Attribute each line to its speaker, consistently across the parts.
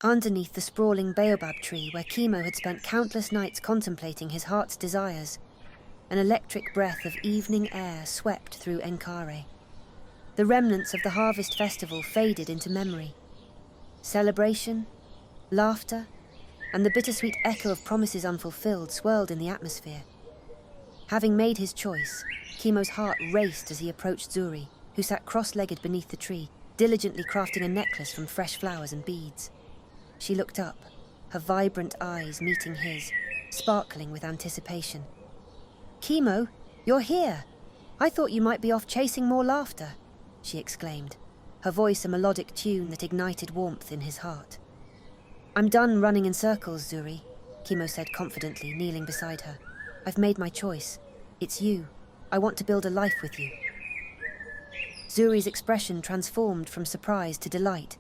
Speaker 1: Underneath the sprawling baobab tree where Chemo had spent countless nights contemplating his heart's desires, an electric breath of evening air swept through Enkare. The remnants of the harvest festival faded into memory. Celebration, laughter, and the bittersweet echo of promises unfulfilled swirled in the atmosphere. Having made his choice, Chemo's heart raced as he approached Zuri, who sat cross-legged beneath the tree, diligently crafting a necklace from fresh flowers and beads. She looked up, her vibrant eyes meeting his, sparkling with anticipation. "Chemo, you're here! I thought you might be off chasing more laughter," she exclaimed, her voice a melodic tune that ignited warmth in his heart. "I'm done running in circles, Zuri," Chemo said confidently, kneeling beside her. "I've made my choice. It's you. I want to build a life with you." Zuri's expression transformed from surprise to delight,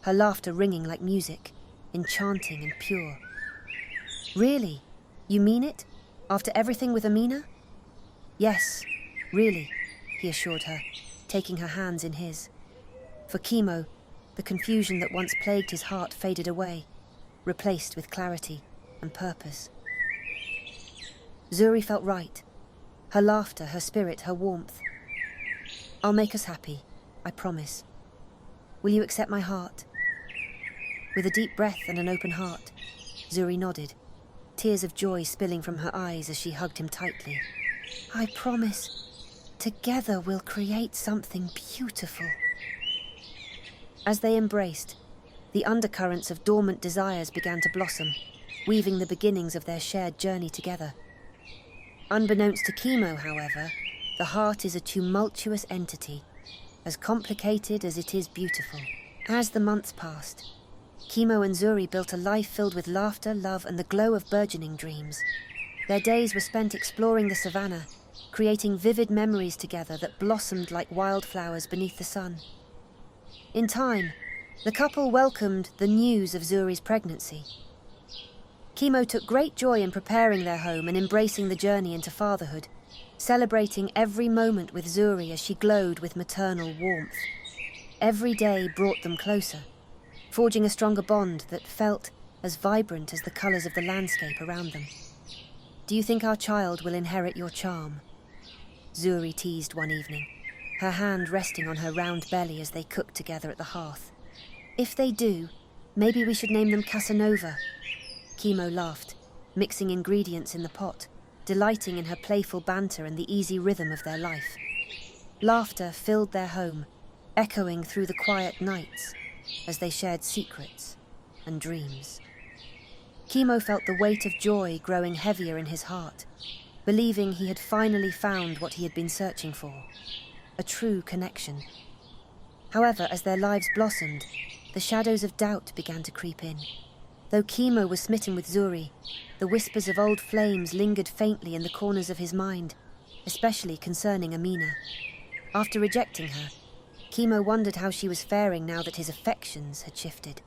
Speaker 1: her laughter ringing like music, enchanting and pure. "Really? You mean it? After everything with Amina?" "Yes, really," he assured her, taking her hands in his. For Chemo, the confusion that once plagued his heart faded away, replaced with clarity and purpose. Zuri felt right. Her laughter, her spirit, her warmth. "I'll make us happy, I promise. Will you accept my heart?" With a deep breath and an open heart, Zuri nodded, tears of joy spilling from her eyes as she hugged him tightly. "I promise. Together we'll create something beautiful." As they embraced, the undercurrents of dormant desires began to blossom, weaving the beginnings of their shared journey together. Unbeknownst to Chemo, however, the heart is a tumultuous entity, as complicated as it is beautiful. As the months passed, Chemo and Zuri built a life filled with laughter, love, and the glow of burgeoning dreams. Their days were spent exploring the savannah, creating vivid memories together that blossomed like wildflowers beneath the sun. In time, the couple welcomed the news of Zuri's pregnancy. Chemo took great joy in preparing their home and embracing the journey into fatherhood, celebrating every moment with Zuri as she glowed with maternal warmth. Every day brought them closer, forging a stronger bond that felt as vibrant as the colours of the landscape around them. "Do you think our child will inherit your charm?" Zuri teased one evening, her hand resting on her round belly as they cooked together at the hearth. "If they do, maybe we should name them Casanova." Chemo laughed, mixing ingredients in the pot, delighting in her playful banter and the easy rhythm of their life. Laughter filled their home, echoing through the quiet nights as they shared secrets and dreams. Chemo felt the weight of joy growing heavier in his heart, believing he had finally found what he had been searching for, a true connection. However, as their lives blossomed, the shadows of doubt began to creep in. Though Chemo was smitten with Zuri, the whispers of old flames lingered faintly in the corners of his mind, especially concerning Amina. After rejecting her, Chemo wondered how she was faring now that his affections had shifted.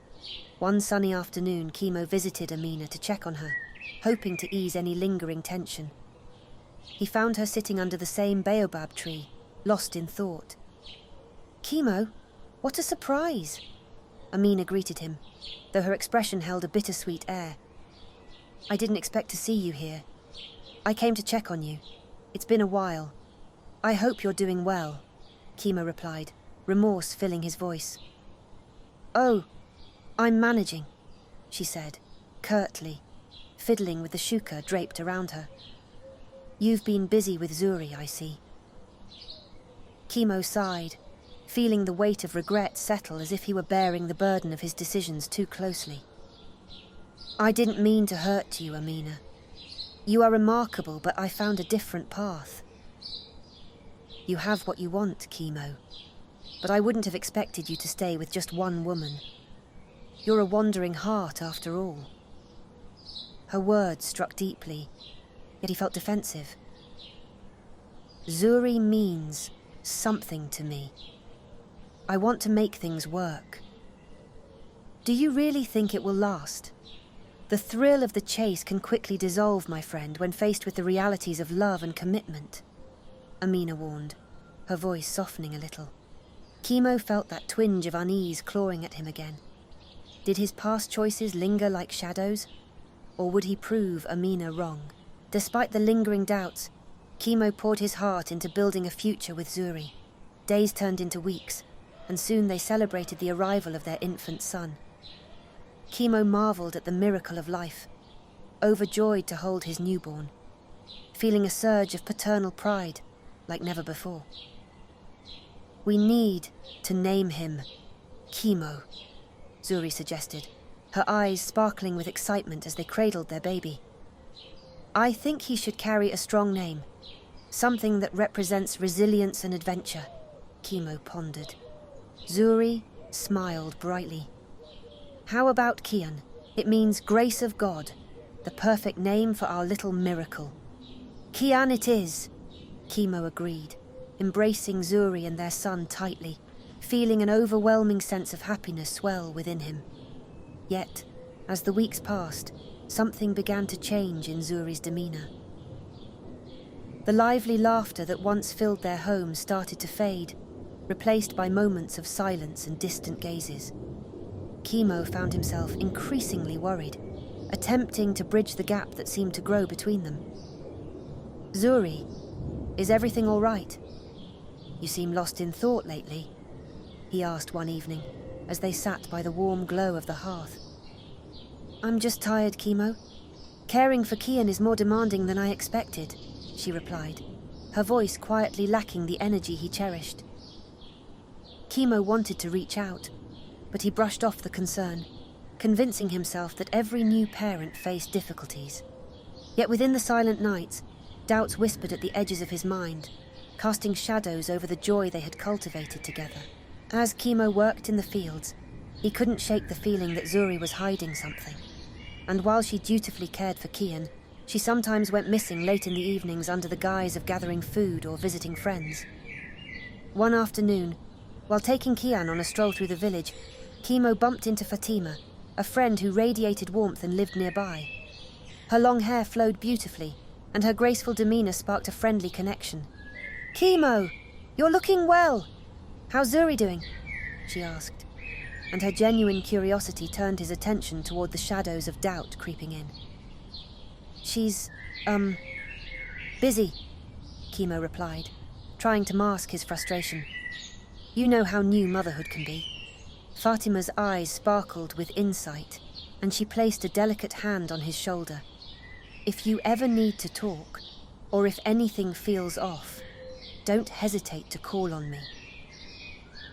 Speaker 1: One sunny afternoon, Chemo visited Amina to check on her, hoping to ease any lingering tension. He found her sitting under the same baobab tree, lost in thought. "Chemo, what a surprise!" Amina greeted him, though her expression held a bittersweet air. "I didn't expect to see you here. I came to check on you. It's been a while. I hope you're doing well," Chemo replied, remorse filling his voice. "Oh, I'm managing," she said, curtly, fiddling with the shukka draped around her. "You've been busy with Zuri, I see." Chemo sighed, feeling the weight of regret settle as if he were bearing the burden of his decisions too closely. "I didn't mean to hurt you, Amina. You are remarkable, but I found a different path." "You have what you want, Chemo, but I wouldn't have expected you to stay with just one woman. You're a wandering heart, after all." Her words struck deeply, yet he felt defensive. "Zuri means something to me. I want to make things work." "Do you really think it will last? The thrill of the chase can quickly dissolve, my friend, when faced with the realities of love and commitment," Amina warned, her voice softening a little. Chemo felt that twinge of unease clawing at him again. Did his past choices linger like shadows? Or would he prove Amina wrong? Despite the lingering doubts, Kimo poured his heart into building a future with Zuri. Days turned into weeks, and soon they celebrated the arrival of their infant son. Kimo marveled at the miracle of life, overjoyed to hold his newborn, feeling a surge of paternal pride like never before. "We need to name him Kimo," Zuri suggested, her eyes sparkling with excitement as they cradled their baby. "I think he should carry a strong name, something that represents resilience and adventure," Kimo pondered. Zuri smiled brightly. "How about Kian? It means grace of God, the perfect name for our little miracle." "Kian it is," Kimo agreed, embracing Zuri and their son tightly, feeling an overwhelming sense of happiness swell within him. Yet, as the weeks passed, something began to change in Zuri's demeanor. The lively laughter that once filled their home started to fade, replaced by moments of silence and distant gazes. Kimo found himself increasingly worried, attempting to bridge the gap that seemed to grow between them. "Zuri, is everything all right? You seem lost in thought lately," he asked one evening, as they sat by the warm glow of the hearth. "I'm just tired, Kimo. Caring for Kian is more demanding than I expected," she replied, her voice quietly lacking the energy he cherished. Kimo wanted to reach out, but he brushed off the concern, convincing himself that every new parent faced difficulties. Yet within the silent nights, doubts whispered at the edges of his mind, casting shadows over the joy they had cultivated together. As Kimo worked in the fields, he couldn't shake the feeling that Zuri was hiding something. And while she dutifully cared for Kian, she sometimes went missing late in the evenings under the guise of gathering food or visiting friends. One afternoon, while taking Kian on a stroll through the village, Kimo bumped into Fatima, a friend who radiated warmth and lived nearby. Her long hair flowed beautifully, and her graceful demeanor sparked a friendly connection. "Kimo, you're looking well. How's Zuri doing?" she asked, and her genuine curiosity turned his attention toward the shadows of doubt creeping in. She's, busy," Kimo replied, trying to mask his frustration. "You know how new motherhood can be." Fatima's eyes sparkled with insight, and she placed a delicate hand on his shoulder. "If you ever need to talk, or if anything feels off, don't hesitate to call on me."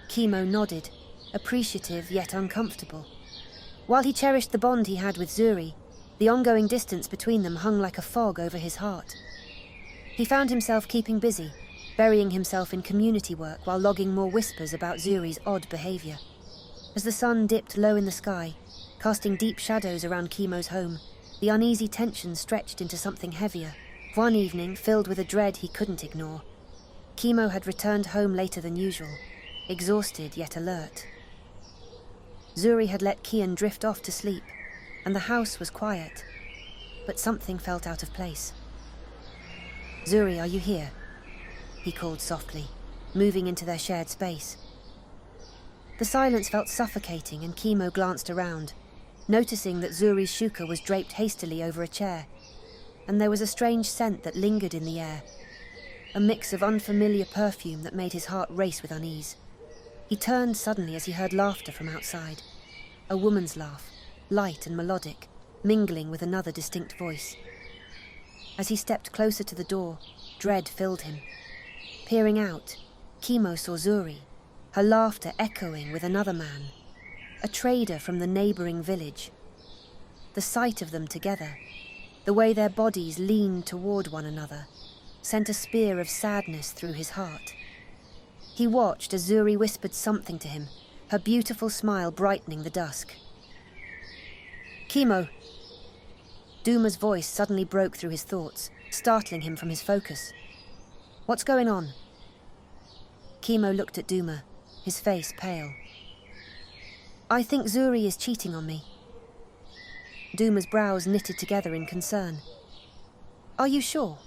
Speaker 1: Kimo nodded, appreciative yet uncomfortable. While he cherished the bond he had with Zuri, the ongoing distance between them hung like a fog over his heart. He found himself keeping busy, burying himself in community work while logging more whispers about Zuri's odd behavior. As the sun dipped low in the sky, casting deep shadows around Kimo's home, the uneasy tension stretched into something heavier. One evening, filled with a dread he couldn't ignore, Kimo had returned home later than usual, exhausted yet alert. Zuri had let Kian drift off to sleep, and the house was quiet, but something felt out of place. "Zuri, are you here?" he called softly, moving into their shared space. The silence felt suffocating, and Kimo glanced around, noticing that Zuri's shuka was draped hastily over a chair, and there was a strange scent that lingered in the air, a mix of unfamiliar perfume that made his heart race with unease. He turned suddenly as he heard laughter from outside, a woman's laugh, light and melodic, mingling with another distinct voice. As he stepped closer to the door, dread filled him. Peering out, Kimo saw Zuri, her laughter echoing with another man, a trader from the neighboring village. The sight of them together, the way their bodies leaned toward one another, sent a spear of sadness through his heart. He watched as Zuri whispered something to him, her beautiful smile brightening the dusk. "Kimo!" Duma's voice suddenly broke through his thoughts, startling him from his focus. "What's going on?" Kimo looked at Duma, his face pale. "I think Zuri is cheating on me." Duma's brows knitted together in concern. "Are you sure?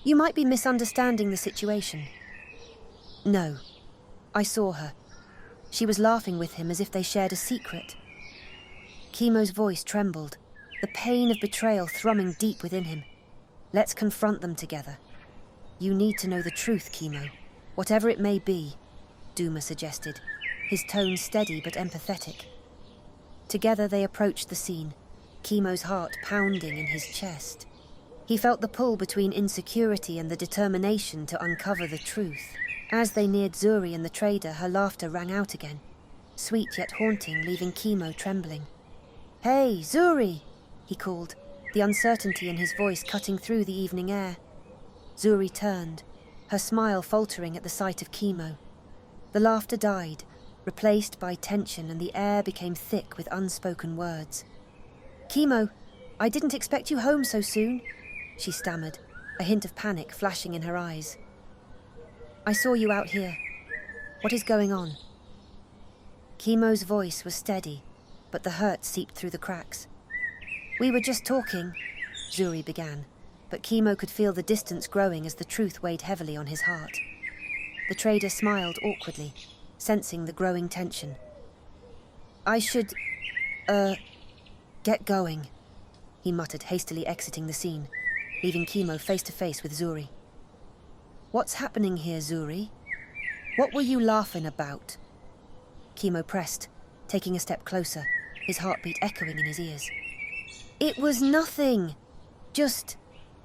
Speaker 1: You might be misunderstanding the situation." "No. I saw her. She was laughing with him as if they shared a secret. Chemo's voice trembled, the pain of betrayal thrumming deep within him. Let's confront them together. You need to know the truth, Chemo, whatever it may be, Duma suggested, his tone steady but empathetic. Together they approached the scene, Chemo's heart pounding in his chest. He felt the pull between insecurity and the determination to uncover the truth. As they neared Zuri and the trader, her laughter rang out again, sweet yet haunting, leaving Chemo trembling. "Hey, Zuri!" he called, the uncertainty in his voice cutting through the evening air. Zuri turned, her smile faltering at the sight of Chemo. The laughter died, replaced by tension, and the air became thick with unspoken words. "Chemo, I didn't expect you home so soon," she stammered, a hint of panic flashing in her eyes. "I saw you out here. What is going on?" Chemo's voice was steady, but the hurt seeped through the cracks. "We were just talking," Zuri began, but Chemo could feel the distance growing as the truth weighed heavily on his heart. The trader smiled awkwardly, sensing the growing tension. "I should, get going," he muttered, hastily exiting the scene, leaving Chemo face to face with Zuri. "What's happening here, Zuri? What were you laughing about?" Chemo pressed, taking a step closer, his heartbeat echoing in his ears. "It was nothing. Just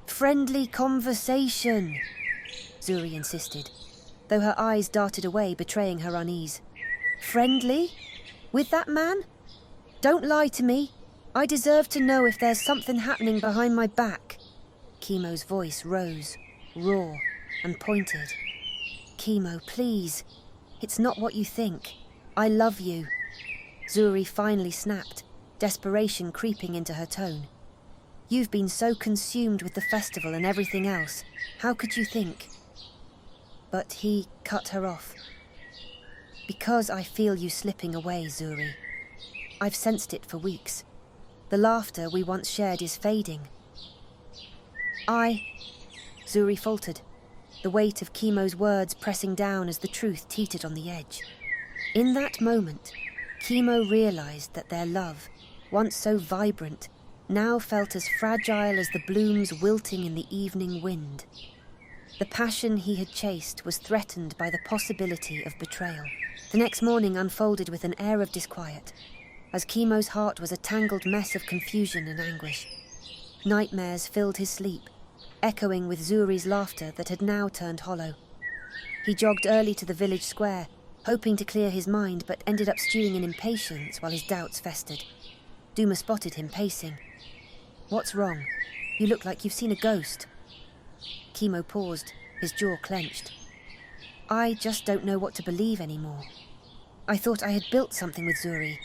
Speaker 1: friendly conversation," Zuri insisted, though her eyes darted away, betraying her unease. "Friendly? With that man? Don't lie to me. I deserve to know if there's something happening behind my back." Chemo's voice rose, raw and pointed. "Chemo, please. It's not what you think. I love you." Zuri finally snapped, desperation creeping into her tone. "You've been so consumed with the festival and everything else. How could you think?" But he cut her off. "Because I feel you slipping away, Zuri. I've sensed it for weeks. The laughter we once shared is fading." Zuri faltered, the weight of Chemo's words pressing down as the truth teetered on the edge. In that moment, Chemo realized that their love, once so vibrant, now felt as fragile as the blooms wilting in the evening wind. The passion he had chased was threatened by the possibility of betrayal. The next morning unfolded with an air of disquiet, as Chemo's heart was a tangled mess of confusion and anguish. Nightmares filled his sleep, echoing with Zuri's laughter that had now turned hollow. He jogged early to the village square, hoping to clear his mind, but ended up stewing in impatience while his doubts festered. Duma spotted him pacing. "What's wrong? You look like you've seen a ghost." Chemo paused, his jaw clenched. "I just don't know what to believe anymore. I thought I had built something with Zuri,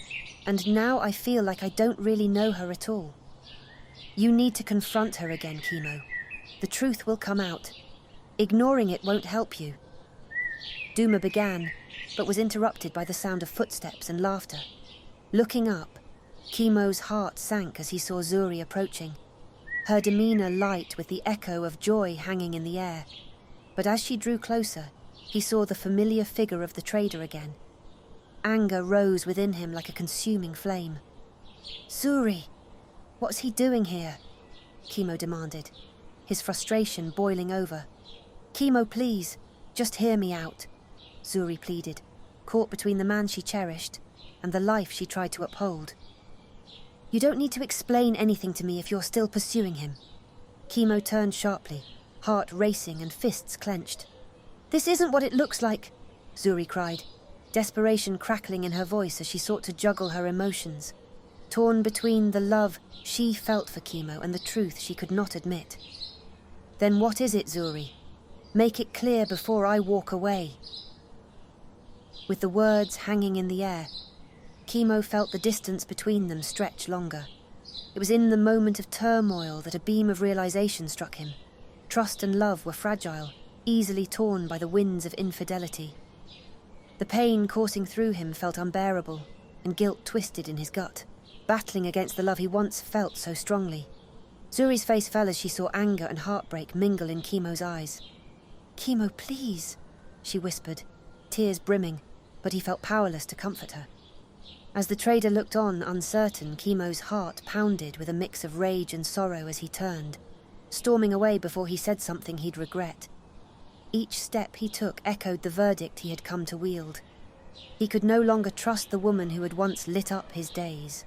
Speaker 1: and now I feel like I don't really know her at all. You need to confront her again, Chemo. The truth will come out. Ignoring it won't help you." Duma began, but was interrupted by the sound of footsteps and laughter. Looking up, Chemo's heart sank as he saw Zuri approaching, her demeanor light with the echo of joy hanging in the air. But as she drew closer, he saw the familiar figure of the trader again. Anger rose within him like a consuming flame. "Zuri, what's he doing here?" Chemo demanded, his frustration boiling over. "Chemo, please, just hear me out," Zuri pleaded, caught between the man she cherished and the life she tried to uphold. "You don't need to explain anything to me if you're still pursuing him." Chemo turned sharply, heart racing and fists clenched. "This isn't what it looks like," Zuri cried, desperation crackling in her voice as she sought to juggle her emotions, torn between the love she felt for Chemo and the truth she could not admit. "Then what is it, Zuri? Make it clear before I walk away." With the words hanging in the air, Chemo felt the distance between them stretch longer. It was in the moment of turmoil that a beam of realization struck him. Trust and love were fragile, easily torn by the winds of infidelity. The pain coursing through him felt unbearable, and guilt twisted in his gut, battling against the love he once felt so strongly. Zuri's face fell as she saw anger and heartbreak mingle in Chemo's eyes. "Chemo, please," she whispered, tears brimming, but he felt powerless to comfort her. As the trader looked on, uncertain, Chemo's heart pounded with a mix of rage and sorrow as he turned, storming away before he said something he'd regret. Each step he took echoed the verdict he had come to wield. He could no longer trust the woman who had once lit up his days.